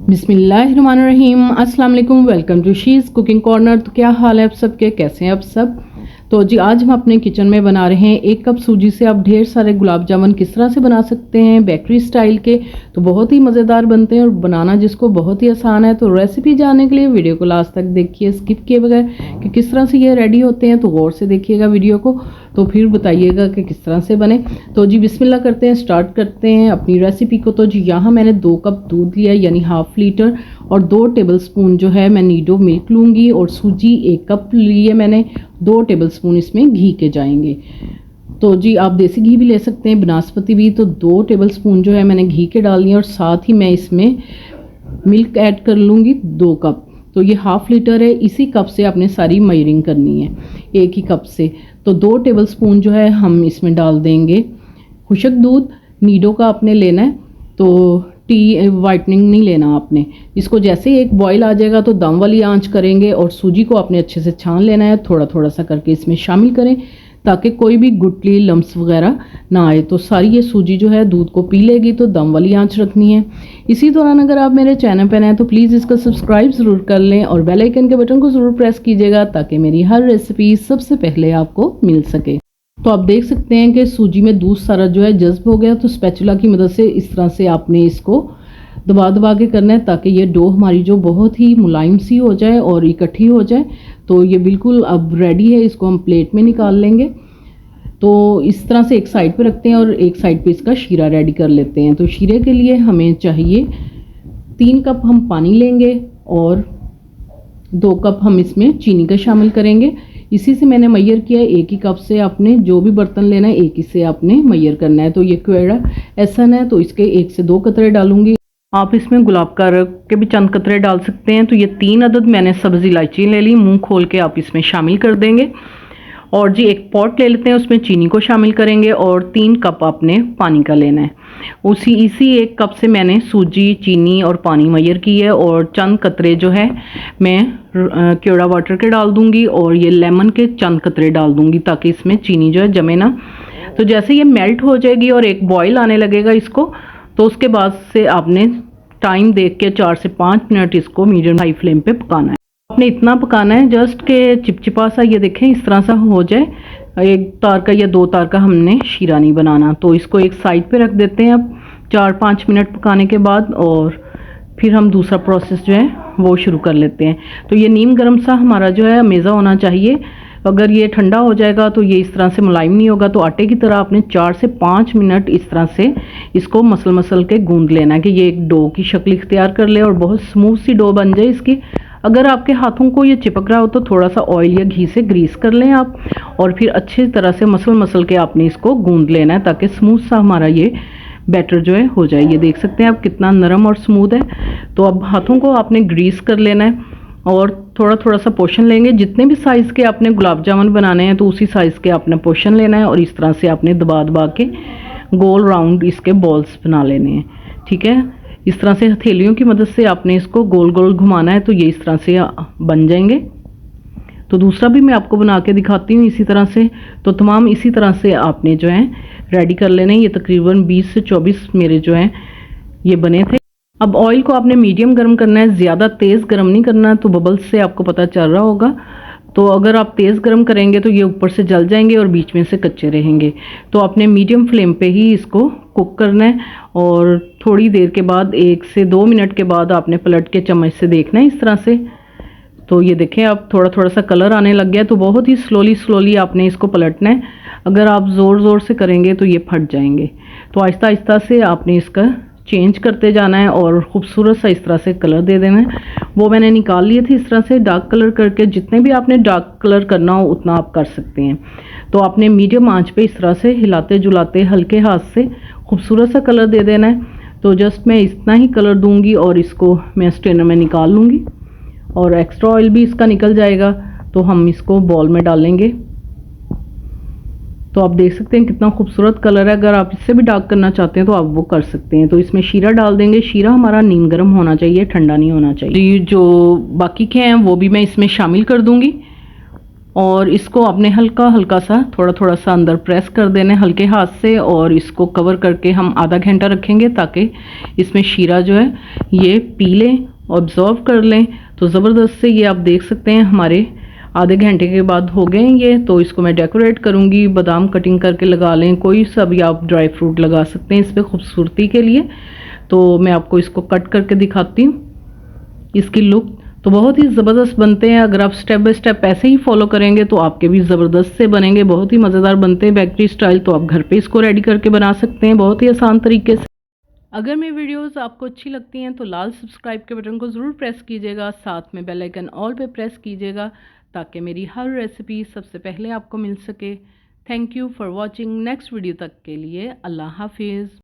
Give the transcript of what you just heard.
बिस्मिल्लाहिर्रहमानिर्रहीम। अस्सलाम वालेकुम। Welcome to She's Cooking Corner. तो क्या हाल है आप सबके, कैसे हैं आप सब। तो जी आज हम अपने किचन में बना रहे हैं 1 कप सूजी से आप ढेर सारे गुलाब जामुन किस तरह से बना सकते हैं बेकरी स्टाइल के। तो बहुत ही मज़ेदार बनते हैं और बनाना जिसको बहुत ही आसान है। तो रेसिपी जानने के लिए वीडियो को लास्ट तक देखिए स्किप किए बगैर कि किस तरह से ये रेडी होते हैं। तो गौर से देखिएगा वीडियो को, तो फिर बताइएगा कि किस तरह से बने। तो जी बिस्मिल्लाह करते हैं, स्टार्ट करते हैं अपनी रेसिपी को। तो जी यहाँ मैंने 2 कप दूध लिया यानी ½ लीटर और 2 टेबलस्पून जो है मैं नीडो मिल्क लूँगी और सूजी 1 कप लिए मैंने, 2 टेबलस्पून इसमें घी के जाएंगे। तो जी आप देसी घी भी ले सकते हैं, बनास्पति भी। तो 2 टेबलस्पून जो है मैंने घी के डाल दिए और साथ ही मैं इसमें मिल्क ऐड कर लूँगी 2 कप। तो ये ½ लीटर है, इसी कप से आपने सारी मेजरिंग करनी है, एक ही कप से। तो 2 टेबलस्पून जो है हम इसमें डाल देंगे खुशक दूध। नीडो का आपने लेना है, तो टी वाइटनिंग नहीं लेना आपने। इसको जैसे ही एक बॉईल आ जाएगा तो दम वाली आंच करेंगे और सूजी को आपने अच्छे से छान लेना है, थोड़ा थोड़ा सा करके इसमें शामिल करें ताकि कोई भी गुठली लम्स वगैरह ना आए। तो सारी ये सूजी जो है दूध को पी लेगी, तो दम वाली आंच रखनी है। इसी दौरान अगर आप मेरे चैनल पर नए हैं तो प्लीज़ इसका सब्सक्राइब ज़रूर कर लें और बेल आइकन के बटन को ज़रूर प्रेस कीजिएगा ताकि मेरी हर रेसिपी सबसे पहले आपको मिल सके। तो आप देख सकते हैं कि सूजी में दूध सारा जो है जज्ब हो गया। तो स्पैचुला की मदद से इस तरह से आपने इसको दबा दबा के करना है ताकि ये डो हमारी जो बहुत ही मुलायम सी हो जाए और इकट्ठी हो जाए। तो ये बिल्कुल अब रेडी है, इसको हम प्लेट में निकाल लेंगे। तो इस तरह से एक साइड पे रखते हैं और एक साइड पे इसका शीरा रेडी कर लेते हैं। तो शीरे के लिए हमें चाहिए 3 कप हम पानी लेंगे और 2 कप हम इसमें चीनी का शामिल करेंगे। इसी से मैंने मैयर किया है, एक ही कप से आपने जो भी बर्तन लेना है एक ही से आपने मैयर करना है। तो ये क्वेड़ा एसन है तो इसके 1 से 2 कतरे डालूंगी। आप इसमें गुलाब का रंग के भी चंद कतरे डाल सकते हैं। तो ये 3 अदद मैंने सब्ज़ी इलायची ले ली, मुंह खोल के आप इसमें शामिल कर देंगे। और जी एक पॉट ले लेते हैं, उसमें चीनी को शामिल करेंगे और 3 कप आपने पानी का लेना है। इसी 1 कप से मैंने सूजी, चीनी और पानी मैयर की है और चंद कतरे जो है मैं केवड़ा वाटर के डाल दूंगी और ये लेमन के चंद कतरे डाल दूंगी ताकि इसमें चीनी जो है जमे ना। तो जैसे ये मेल्ट हो जाएगी और एक बॉईल आने लगेगा इसको, तो उसके बाद से आपने टाइम देख के 4 से 5 मिनट इसको मीडियम हाई फ्लेम पे पकाना है। आपने इतना पकाना है जस्ट के चिपचिपा सा ये देखें इस तरह सा हो जाए। 1 तार का या 2 तार का हमने शीरा नहीं बनाना। तो इसको एक साइड पे रख देते हैं अब 4-5 मिनट पकाने के बाद, और फिर हम दूसरा प्रोसेस जो है वो शुरू कर लेते हैं। तो ये नीम गर्म सा हमारा जो है मेज़ा होना चाहिए। अगर ये ठंडा हो जाएगा तो ये इस तरह से मुलायम नहीं होगा। तो आटे की तरह आपने 4 से 5 मिनट इस तरह से इसको मसल के गूंद लेना है कि ये एक डो की शक्ल इख्तियार कर ले और बहुत स्मूथ सी डो बन जाए इसकी। अगर आपके हाथों को ये चिपक रहा हो तो थोड़ा सा ऑयल या घी से ग्रीस कर लें आप, और फिर अच्छी तरह से मसल के आपने इसको गूंद लेना है ताकि स्मूथ सा हमारा ये बैटर जो है हो जाए। ये देख सकते हैं आप कितना नरम और स्मूथ है। तो अब हाथों को आपने ग्रीस कर लेना है और थोड़ा थोड़ा सा पोर्शन लेंगे। जितने भी साइज़ के आपने गुलाब जामुन बनाने हैं तो उसी साइज़ के आपने पोर्शन लेना है और इस तरह से आपने दबा दबा के गोल राउंड इसके बॉल्स बना लेने हैं। ठीक है, इस तरह से हथेलियों की मदद से आपने इसको गोल गोल घुमाना है तो ये इस तरह से बन जाएंगे। तो दूसरा भी मैं आपको बना के दिखाती हूँ इसी तरह से। तो तमाम इसी तरह से आपने जो है रेडी कर लेने। ये तकरीबन 20 से 24 मेरे जो हैं ये बने थे। अब ऑयल को आपने मीडियम गर्म करना है, ज़्यादा तेज़ गर्म नहीं करना। तो बबल्स से आपको पता चल रहा होगा। तो अगर आप तेज़ गर्म करेंगे तो ये ऊपर से जल जाएंगे और बीच में से कच्चे रहेंगे। तो आपने मीडियम फ्लेम पे ही इसको कुक करना है और थोड़ी देर के बाद 1 से 2 मिनट के बाद आपने पलट के चम्मच से देखना है इस तरह से। तो ये देखें अब थोड़ा थोड़ा सा कलर आने लग गया। तो बहुत ही स्लोली आपने इसको पलटना है। अगर आप ज़ोर से करेंगे तो ये फट जाएंगे। तो आहिस्ता आहिस्ता से आपने इसका चेंज करते जाना है और ख़ूबसूरत सा इस तरह से कलर दे देना है। वो मैंने निकाल लिए थे इस तरह से डार्क कलर करके। जितने भी आपने डार्क कलर करना हो उतना आप कर सकते हैं। तो आपने मीडियम आंच पे इस तरह से हिलाते जुलाते हल्के हाथ से खूबसूरत सा कलर दे देना है। तो जस्ट मैं इतना ही कलर दूंगी और इसको मैं स्ट्रेनर में निकाल लूँगी और एक्स्ट्रा ऑयल भी इसका निकल जाएगा। तो हम इसको बॉल में डालेंगे। तो आप देख सकते हैं कितना खूबसूरत कलर है। अगर आप इससे भी डार्क करना चाहते हैं तो आप वो कर सकते हैं। तो इसमें शीरा डाल देंगे। शीरा हमारा नीम गर्म होना चाहिए, ठंडा नहीं होना चाहिए। जो बाकी के हैं वो भी मैं इसमें शामिल कर दूंगी। और इसको आपने हल्का हल्का सा थोड़ा थोड़ा सा अंदर प्रेस कर देना है हल्के हाथ से, और इसको कवर करके हम आधा घंटा रखेंगे ताकि इसमें शीरा जो है ये पी लें, ऑब्जॉर्व कर लें। तो ज़बरदस्त से ये आप देख सकते हैं हमारे आधे घंटे के बाद हो गए ये। तो इसको मैं डेकोरेट करूँगी, बादाम कटिंग करके लगा लें, कोई सा भी आप ड्राई फ्रूट लगा सकते हैं इस पर खूबसूरती के लिए। तो मैं आपको इसको कट करके दिखाती हूँ इसकी लुक। तो बहुत ही ज़बरदस्त बनते हैं, अगर आप स्टेप बाय स्टेप ऐसे ही फॉलो करेंगे तो आपके भी ज़बरदस्त से बनेंगे, बहुत ही मज़ेदार बनते हैं बेकरी स्टाइल। तो आप घर पे इसको रेडी करके बना सकते हैं बहुत ही आसान तरीके से। अगर मेरी वीडियोस आपको अच्छी लगती हैं तो लाल सब्सक्राइब के बटन को ज़रूर प्रेस कीजिएगा, साथ में बेल आइकन ऑल पे प्रेस कीजिएगा ताकि मेरी हर रेसिपी सबसे पहले आपको मिल सके। Thank you for watching. Next video तक के लिए अल्लाह हाफिज़।